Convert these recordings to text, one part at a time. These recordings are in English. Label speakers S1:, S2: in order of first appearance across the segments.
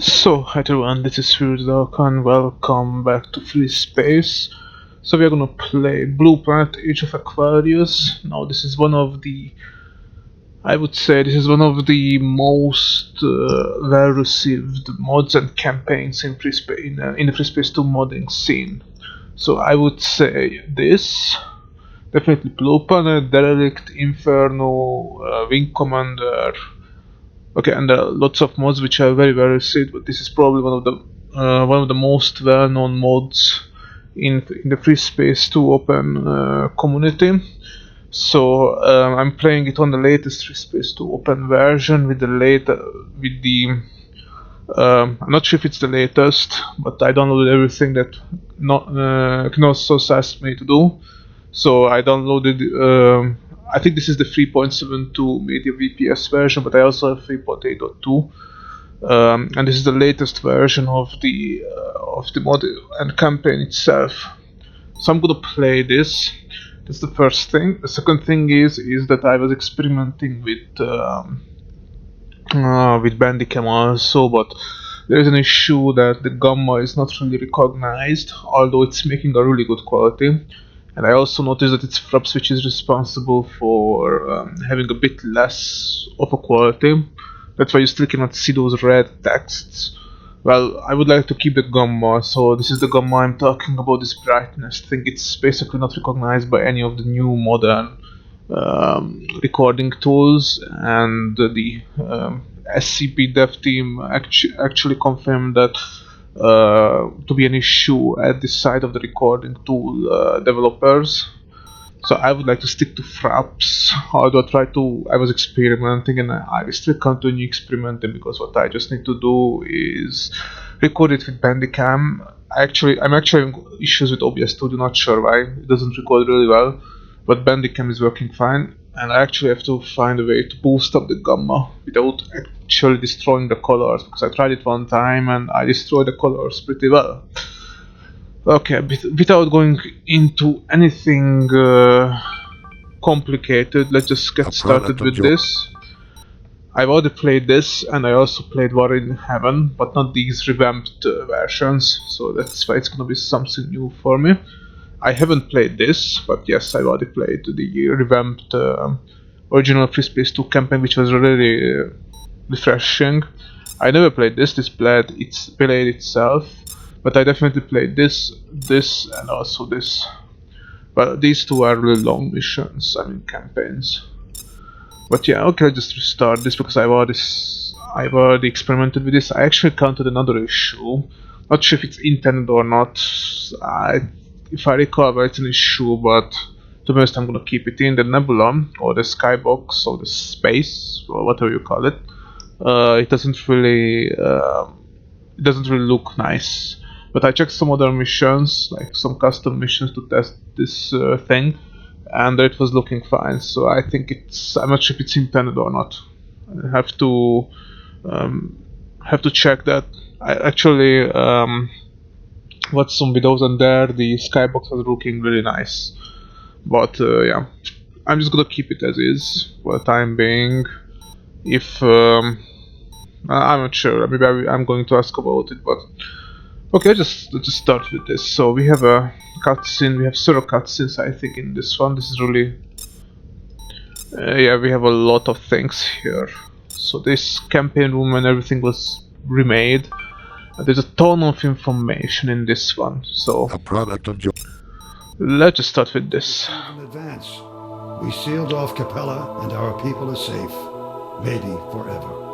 S1: So, hi everyone, this is FreeSpace and welcome back to FreeSpace. So we are gonna play Blue Planet Age of Aquarius. Now this is one of the, I would say this is one of the most well-received mods and campaigns in FreeSpace, in the FreeSpace 2 modding scene. So I would say this, definitely Blue Planet, Derelict, Inferno, Wing Commander. Okay, and there are lots of mods which are very well received, but this is probably one of the most well-known mods in the FreeSpace 2 open community. So I'm playing it on the latest FreeSpace 2 open version with the I'm not sure if it's the latest, but I downloaded everything that Knossos asked me to do. So I downloaded. I think this is the 3.72 media VPS version, but I also have 3.8.2, and this is the latest version of the mod and campaign itself. So I'm gonna play this. That's the first thing. The second thing is that I was experimenting with Bandicam also, but there is an issue that the gamma is not really recognized, although it's making a really good quality. And I also noticed that it's Frap which is responsible for having a bit less of a quality. That's why you still cannot see those red texts. Well, I would like to keep the gamma, so this is the gamma I'm talking about, this brightness thing. It's basically not recognized by any of the new modern recording tools, and the SCP dev team actually confirmed that to be an issue at the side of the recording tool developers. So I would like to stick to Fraps, although I was experimenting and I will still continue experimenting, because what I just need to do is record it with Bandicam. I'm actually having issues with OBS Studio, not sure why, it doesn't record really well, but Bandicam is working fine, and I actually have to find a way to boost up the gamma without actually destroying the colors, because I tried it one time and I destroyed the colors pretty well. Okay, without going into anything complicated, let's just get started with this. I've already played this, and I also played War in Heaven, but not these revamped versions, so that's why it's gonna be something new for me. I haven't played this, but yes, I've already played the revamped original FreeSpace 2 campaign, which was really refreshing. I never played this played itself, but I definitely played this, and also this. But these two are really long missions, I mean campaigns. But yeah, okay, let's just restart this because I've already experimented with this. I actually encountered another issue. Not sure if it's intended or not. If I recall, well, it's an issue, but to be honest, I'm gonna keep it in. The nebula, or the skybox, or the space, or whatever you call it. It doesn't really look nice. But I checked some other missions, like some custom missions to test this thing, and it was looking fine. So I think I'm not sure if it's intended or not. I have to check that. I actually watched some videos, and there the skybox was looking really nice. But yeah, I'm just gonna keep it as is for the time being. If I'm not sure, maybe I'm going to ask about it, but okay, let's just start with this. So we have a cutscene, we have several cutscenes I think in this one. This is really, yeah, we have a lot of things here. So this campaign room and everything was remade. There's a ton of information in this one, so
S2: a product of
S1: let's just start with this.
S3: In advance, we sealed off Capella, and our people are safe, maybe forever.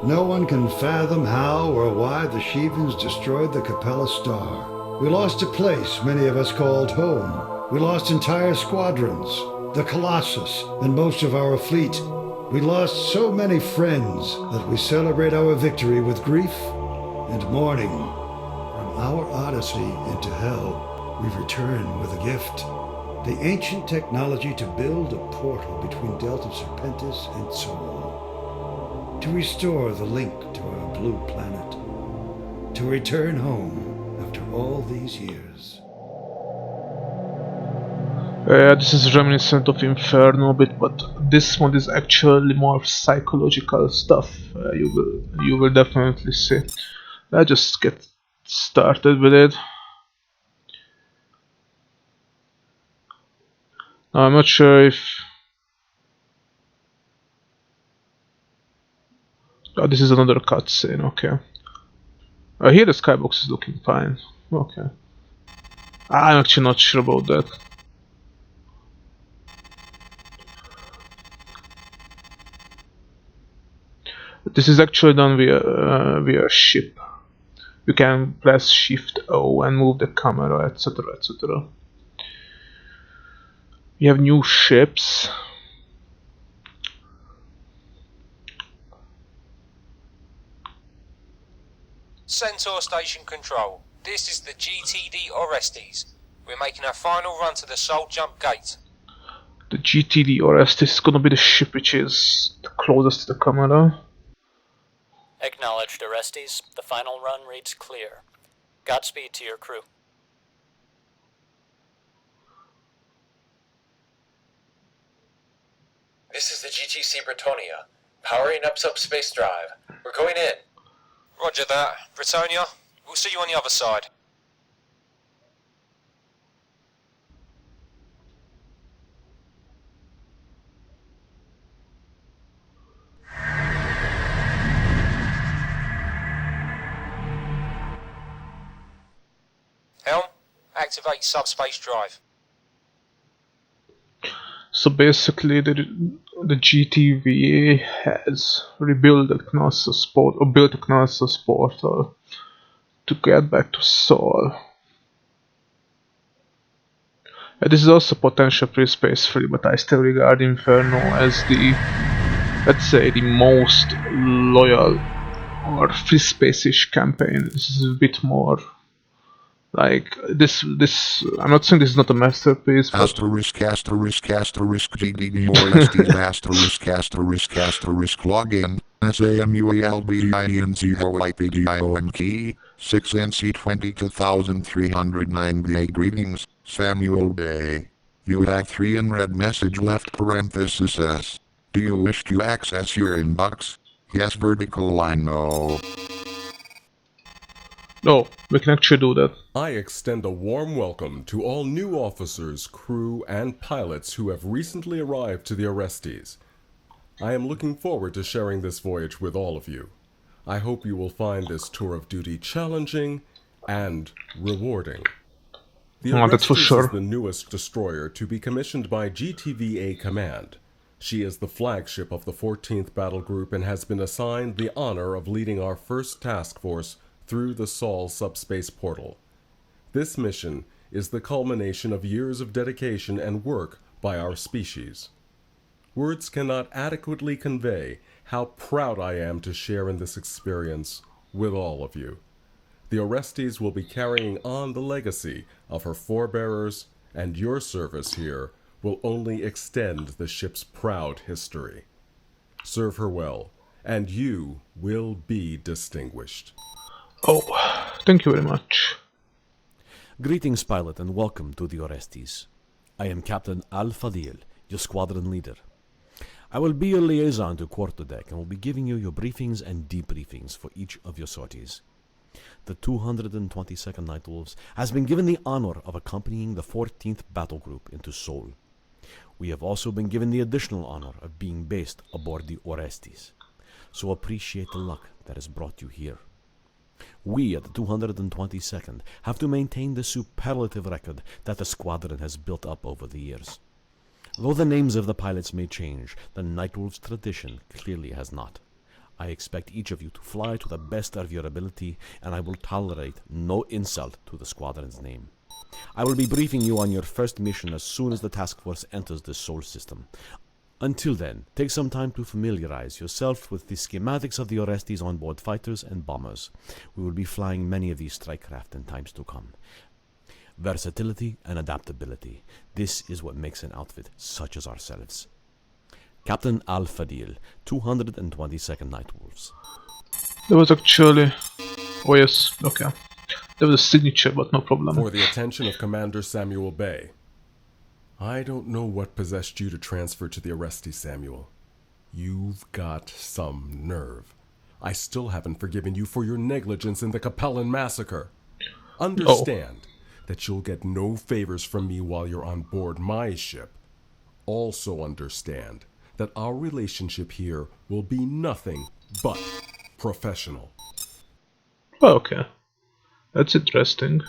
S3: No one can fathom how or why the Shivans destroyed the Capella star. We lost a place many of us called home. We lost entire squadrons, the Colossus, and most of our fleet. We lost so many friends that we celebrate our victory with grief and mourning. From our odyssey into hell, we return with a gift. The ancient technology to build a portal between Delta Serpentis and Sol. To restore the link to our blue planet. To return home after all these years.
S1: This is reminiscent of Inferno a bit, but this one is actually more psychological stuff. You will definitely see. Let's just get started with it. Now, I'm not sure if... Oh, this is another cutscene, okay. Here the skybox is looking fine. Okay. I'm actually not sure about that. This is actually done via ship. You can press Shift O and move the camera, etc. etc. We have new ships.
S2: Centaur Station Control. This is the GTD Orestes. We're making our final run to the Soul Jump Gate.
S1: The GTD Orestes is gonna be the ship which is the closest to the camera.
S4: Acknowledged, Orestes. The final run reads clear. Godspeed to your crew.
S5: This is the GTC Bretonia, powering up subspace drive. We're going in.
S2: Roger that. Bretonia, we'll see you on the other side. Helm, activate subspace drive.
S1: So basically, the GTVA has rebuilt the Knossos port, or built a Knossos portal to get back to Sol. This is also potential FreeSpace 3, but I still regard Inferno as the, let's say, the most loyal or FreeSpace-ish campaign. This is a bit more like this. I'm not saying this is not a masterpiece, but
S6: Asterisk GDD Orestes asterisk login SAMUELBIN0IPDION key 6NC22309 greetings Samuel Bay. You have 3 in red message left parenthesis S. Do you wish to access your inbox? Yes vertical line no.
S1: no, we can actually do that.
S7: I extend a warm welcome to all new officers, crew, and pilots who have recently arrived to the Orestes. I am looking forward to sharing this voyage with all of you. I hope you will find this tour of duty challenging and rewarding. The
S1: That's for
S7: Orestes
S1: sure.
S7: is the newest destroyer to be commissioned by GTVA Command. She is the flagship of the 14th Battle Group and has been assigned the honor of leading our first task force through the Sol subspace portal. This mission is the culmination of years of dedication and work by our species. Words cannot adequately convey how proud I am to share in this experience with all of you. The Orestes will be carrying on the legacy of her forebearers, and your service here will only extend the ship's proud history. Serve her well, and you will be distinguished.
S1: Oh, thank you very much.
S8: Greetings, pilot, and welcome to the Orestes. I am Captain Al-Fadil, your squadron leader. I will be your liaison to quarterdeck and will be giving you your briefings and debriefings for each of your sorties. The 222nd Night Wolves has been given the honor of accompanying the 14th Battle Group into Sol. We have also been given the additional honor of being based aboard the Orestes. So appreciate the luck that has brought you here. We at the 222nd have to maintain the superlative record that the squadron has built up over the years. Though the names of the pilots may change, the Nightwolf's tradition clearly has not. I expect each of you to fly to the best of your ability, and I will tolerate no insult to the squadron's name. I will be briefing you on your first mission as soon as the task force enters the Sol system. Until then, take some time to familiarize yourself with the schematics of the Orestes onboard fighters and bombers. We will be flying many of these strike craft in times to come. Versatility and adaptability. This is what makes an outfit such as ourselves. Captain Al-Fadil, 222nd Night Wolves.
S1: There was actually... Oh yes, okay. There was a signature, but no problem.
S7: For the attention of Commander Samuel Bay. I don't know what possessed you to transfer to the Orestes, Samuel. You've got some nerve. I still haven't forgiven you for your negligence in the Capellan massacre. Understand that you'll get no favors from me while you're on board my ship. Also understand that our relationship here will be nothing but professional.
S1: Okay, that's interesting.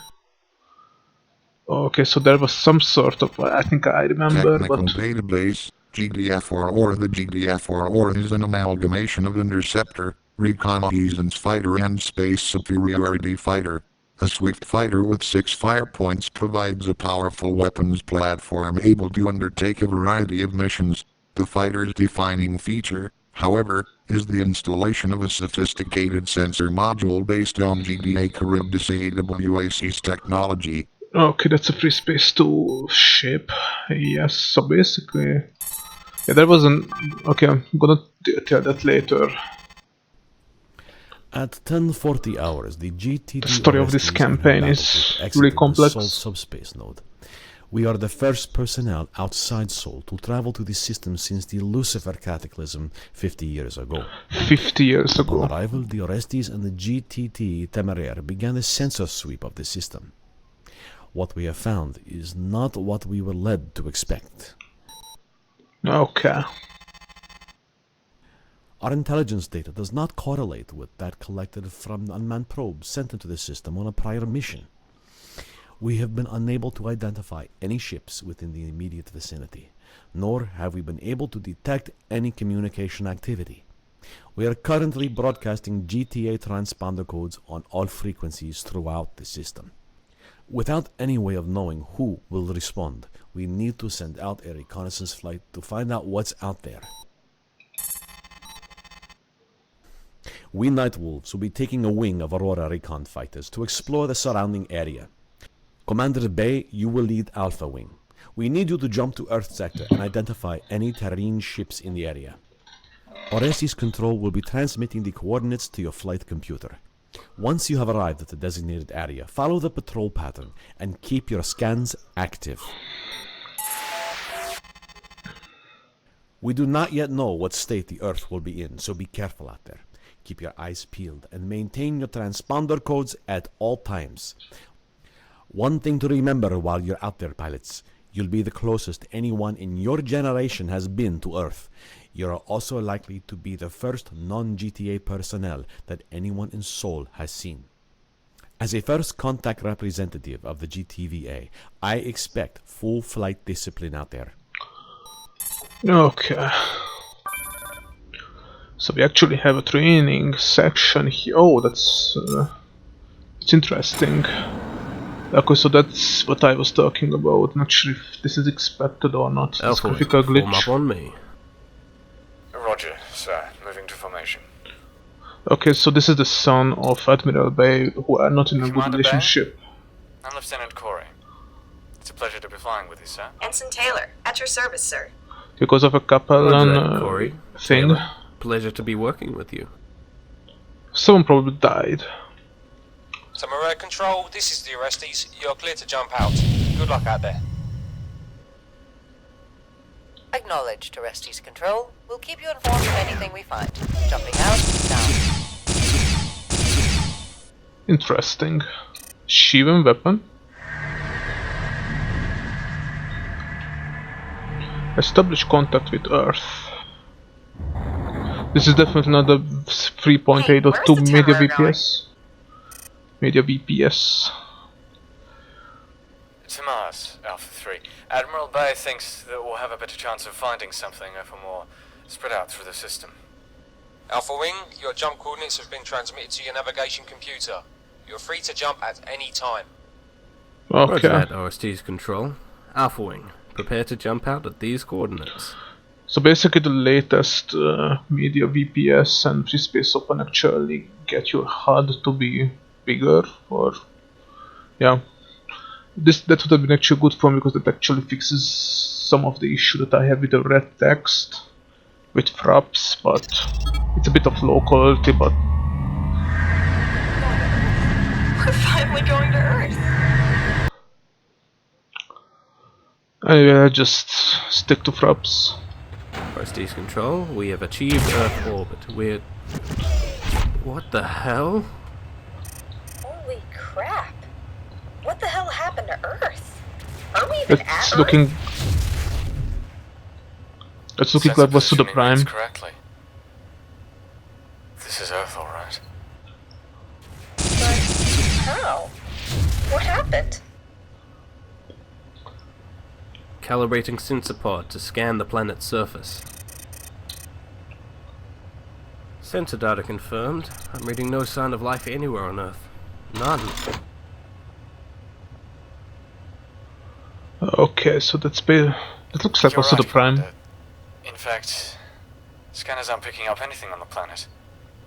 S1: Okay, so there was some sort of, I think I remember,
S6: Technical
S1: but
S6: database, GDFR or the GDFR or is an amalgamation of interceptor, reconnaissance fighter and space superiority fighter. A swift fighter with 6 fire points provides a powerful weapons platform able to undertake a variety of missions. The fighter's defining feature, however, is the installation of a sophisticated sensor module based on GDA Charybdis AWAC's technology.
S1: okay, that's a FreeSpace 2 ship. Yes, so basically, yeah, there was an. Okay, I'm gonna tell that later.
S8: At 10:40 hours, the GTD
S1: The story of this
S8: Orestes and her
S1: campaign
S8: battle
S1: is
S8: group
S1: really
S8: exited
S1: complex.
S8: the Sol subspace node. We are the first personnel outside Sol to travel to the system since the Lucifer cataclysm 50 years ago.
S1: 50 years
S8: Upon
S1: ago.
S8: arrival, the Orestes and the GTT Temeraire began a sensor sweep of the system. What we have found is not what we were led to expect.
S1: Okay.
S8: Our intelligence data does not correlate with that collected from unmanned probes sent into the system on a prior mission. We have been unable to identify any ships within the immediate vicinity, nor have we been able to detect any communication activity. We are currently broadcasting GTA transponder codes on all frequencies throughout the system. Without any way of knowing who will respond, we need to send out a reconnaissance flight to find out what's out there. We Nightwolves will be taking a wing of Aurora Recon fighters to explore the surrounding area. Commander Bay, you will lead Alpha Wing. We need you to jump to Earth Sector and identify any Terrene ships in the area. Orestes Control will be transmitting the coordinates to your flight computer. Once you have arrived at the designated area, follow the patrol pattern and keep your scans active. We do not yet know what state the Earth will be in, so be careful out there. Keep your eyes peeled and maintain your transponder codes at all times. One thing to remember while you're out there, pilots. You'll be the closest anyone in your generation has been to Earth. You're also likely to be the first non-GTA personnel that anyone in Sol has seen. As a first contact representative of the GTVA, I expect full flight discipline out there.
S1: Okay. So we actually have a training section here. Oh, that's it's interesting. Okay, so that's what I was talking about. Not sure if this is expected or not. This graphical glitch.
S9: Form up on me.
S5: Roger, sir. Moving to formation.
S1: Okay, so this is the son of Admiral Bay, who are not in a good
S5: Commander Bay?
S1: relationship.
S5: I'm Lieutenant Corey. It's a pleasure to be flying with you, sir.
S10: Ensign Taylor, at your service, sir.
S1: Because of a Capellan
S9: Roger that, Corey.
S1: thing.
S9: Taylor, pleasure to be working with you.
S1: Someone probably died.
S2: Temeraire Control, this is the Orestes. You're clear to jump out. Good luck out there.
S10: Acknowledged, Orestes Control. We'll keep you informed of anything we find. Jumping out, now.
S1: Interesting. Shivan weapon. Establish contact with Earth. This is definitely not a 3.8.2 media VPS. Media VPS.
S5: To Mars, Alpha 3. Admiral Bay thinks that we'll have a better chance of finding something if we're more spread out through the system.
S2: Alpha Wing, your jump coordinates have been transmitted to your navigation computer. You're free to jump at any time.
S9: Roger
S1: Okay.
S9: that, OST's control. Alpha Wing, prepare to jump out at these coordinates.
S1: So basically the latest media VPS and FreeSpace Open actually get your HUD to be bigger, or yeah. That would have been actually good for me because it actually fixes some of the issue that I have with the red text with fraps, but it's a bit of low quality, but
S10: We're finally going to Earth.
S1: Anyway, I just stick to Fraps.
S9: Prestige Control, we have achieved Earth orbit. We're... What the hell?
S10: Holy crap. What the hell happened to Earth? Are we even at
S1: It's
S10: Earth?
S1: looking... It's looking like what's to the
S5: Positioning reads
S1: prime.
S5: correctly. This is Earth, all right.
S10: But how? What happened?
S9: Calibrating sensor pod to scan the planet's surface. Sensor data confirmed. I'm reading no sign of life anywhere on Earth. None.
S1: Okay, so that looks like
S5: You're
S1: what's to the
S5: right,
S1: prime.
S5: Commander. In fact, scanners aren't picking up anything on the planet.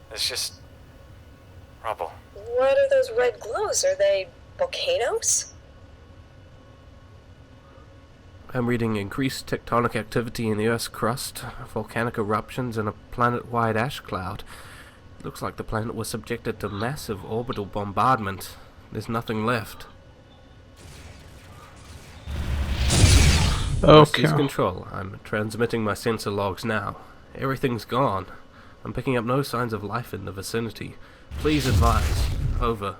S5: There's just rubble.
S10: What are those red glows? Are they volcanoes?
S9: I'm reading increased tectonic activity in the Earth's crust, volcanic eruptions, and a planet-wide ash cloud. It looks like the planet was subjected to massive orbital bombardment. There's nothing left.
S1: Okay.
S9: Prestige Control, I'm transmitting my sensor logs now. Everything's gone. I'm picking up no signs of life in the vicinity. Please advise. Over.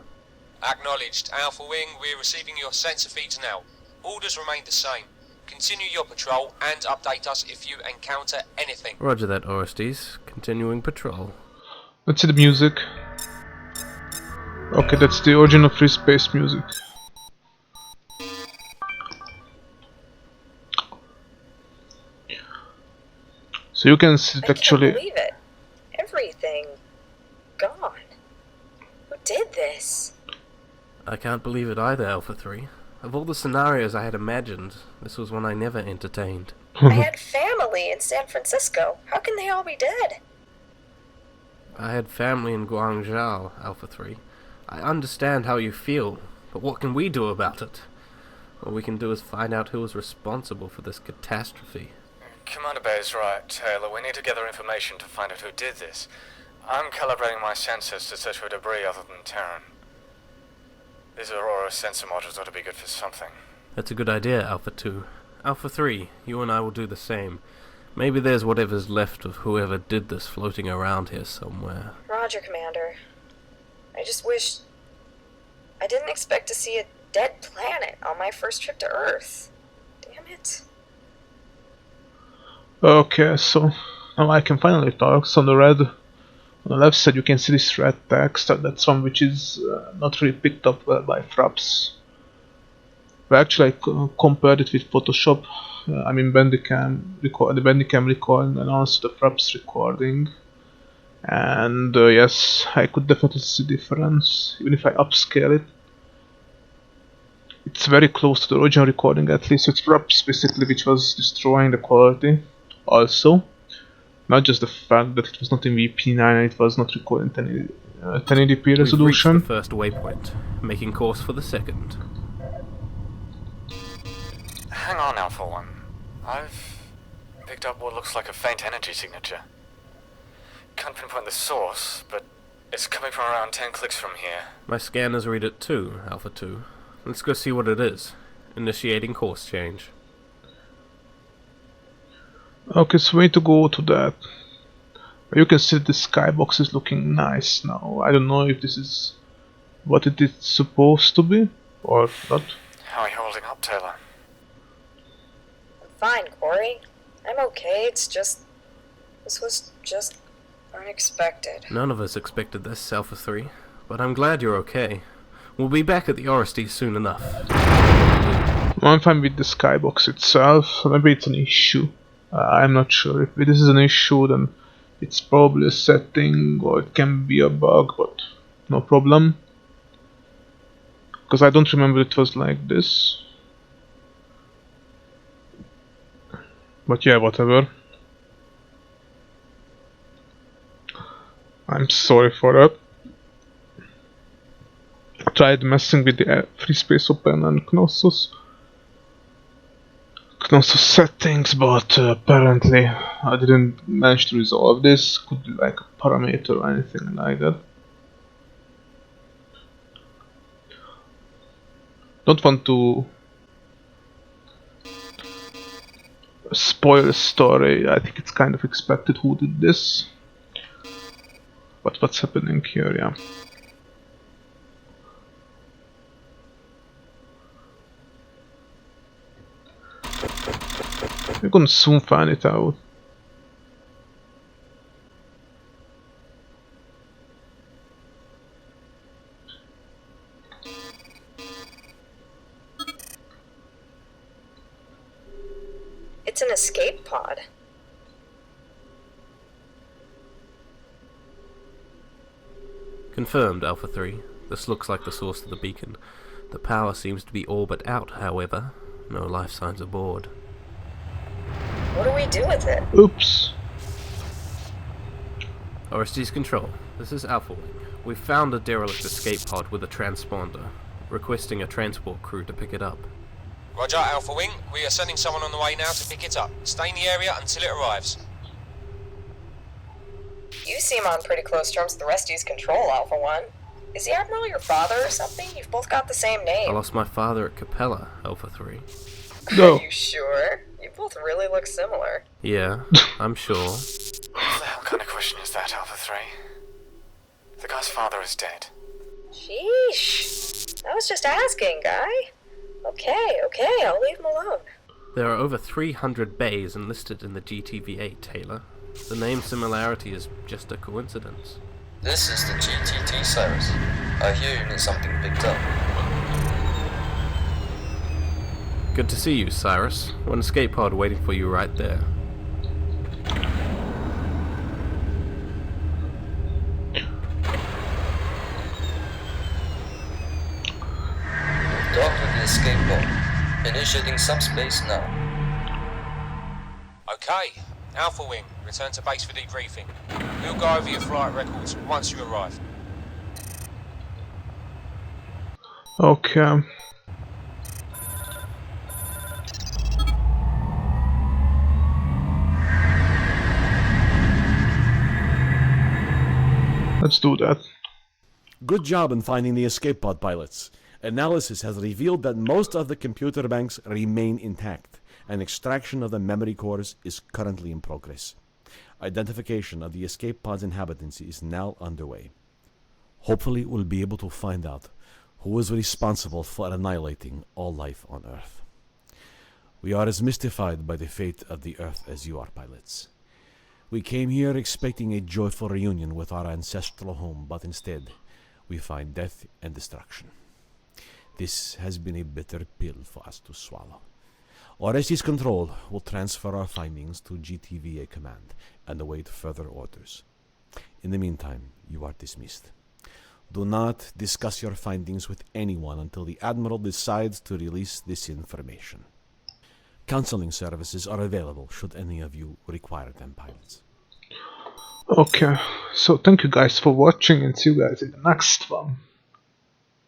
S2: Acknowledged. Alpha Wing, we're receiving your sensor feeds now. Orders remain the same. Continue your patrol and update us if you encounter anything.
S9: Roger that, Orestes. Continuing patrol.
S1: Let's see the music. Okay, that's the original FreeSpace music. So you can see it actually.
S10: I can't believe it. Everything gone. Who did this?
S9: I can't believe it either, Alpha 3. Of all the scenarios I had imagined, this was one I never entertained.
S10: I had family in San Francisco. How can they all be dead?
S9: I had family in Guangzhou, Alpha 3. I understand how you feel, but what can we do about it? All we can do is find out who was responsible for this catastrophe.
S5: Commander Bay is right, Taylor. We need to gather information to find out who did this. I'm calibrating my sensors to search for debris other than Terran. These Aurora sensor modules ought to be good for something.
S9: That's a good idea, Alpha 2. Alpha 3, you and I will do the same. Maybe there's whatever's left of whoever did this floating around here somewhere.
S10: Roger, Commander. I just wish... I didn't expect to see a dead planet on my first trip to Earth. Damn it.
S1: Okay, so now I can finally talk. So on the red, on the left side, you can see this red text. That's one which is not really picked up well by Fraps. But actually, I compared it with Photoshop. I mean, the Bandicam recording and also the Fraps recording. And yes, I could definitely see difference. Even if I upscale it, it's very close to the original recording. At least it's Fraps basically which was destroying the quality. Also, not just the fact that it was not in VP9 and it was not recording 1080p resolution.
S9: We've reached the first waypoint, making course for the second.
S5: Hang on, Alpha 1. I've picked up what looks like a faint energy signature. Can't pinpoint the source, but it's coming from around 10 clicks from here.
S9: My scanners read it too, Alpha 2. Let's go see what it is. Initiating course change.
S1: Okay, so we need to go to that. You can see the skybox is looking nice now. I don't know if this is what it is supposed to be or not.
S5: How are you holding up, Taylor?
S10: I'm fine, Corey. I'm okay. It's just... This was just unexpected.
S9: None of us expected this, Alpha 3. But I'm glad you're okay. We'll be back at the Orestes soon enough.
S1: I'm fine with the skybox itself. Maybe it's an issue. I'm not sure. If this is an issue, then it's probably a setting or it can be a bug, but no problem. Because I don't remember it was like this. But yeah, whatever. I'm sorry for that. I tried messing with the FreeSpace Open and Knossos settings, but apparently I didn't manage to resolve this. Could be like a parameter or anything like that. Don't want to spoil the story. I think it's kind of expected who did this. But what's happening here, yeah. We're gonna soon find it out.
S10: It's an escape pod.
S9: Confirmed, Alpha 3. This looks like the source of the beacon. The power seems to be all but out, however. No life signs aboard.
S10: What do we do with it?
S1: Oops.
S9: Orestes Control, this is Alpha Wing. We've found a derelict escape pod with a transponder, requesting a transport crew to pick it up.
S2: Roger, Alpha Wing. We are sending someone on the way now to pick it up. Stay in the area until it arrives.
S10: You seem on pretty close terms with Orestes Control, Alpha 1. Is the Admiral your father or something? You've both got the same
S9: I
S10: name.
S9: lost my father at Capella, Alpha 3.
S1: No.
S10: Are you sure? You both really look similar.
S9: Yeah, I'm sure.
S5: What the hell kind of question is that, Alpha 3? The guy's father is dead.
S10: Sheesh. I was just asking, guy. Okay, I'll leave him alone.
S9: There are over 300 bays enlisted in the GTV-8, Taylor. The name similarity is just a coincidence.
S11: This is the GTT, Cyrus. I hear you need something picked up.
S9: Good to see you, Cyrus. One escape pod waiting for you right there.
S11: Docked with the escape pod. Initiating subspace now.
S2: Okay, Alpha Wing, return to base for debriefing. We'll go over your flight records once you arrive.
S1: Okay. Let's do that.
S8: Good job in finding the escape pod pilots. Analysis has revealed that most of the computer banks remain intact, and extraction of the memory cores is currently in progress. Identification of the escape pod's inhabitants is now underway. Hopefully we'll be able to find out who is responsible for annihilating all life on Earth. We are as mystified by the fate of the Earth as you are, pilots. We came here expecting a joyful reunion with our ancestral home, but instead we find death and destruction. This has been a bitter pill for us to swallow. Orestes Control will transfer our findings to GTVA Command and await further orders. In the meantime, you are dismissed. Do not discuss your findings with anyone until the Admiral decides to release this information. Counseling services are available should any of you require them, pilots.
S1: Okay, so thank you guys for watching and see you guys in the next one.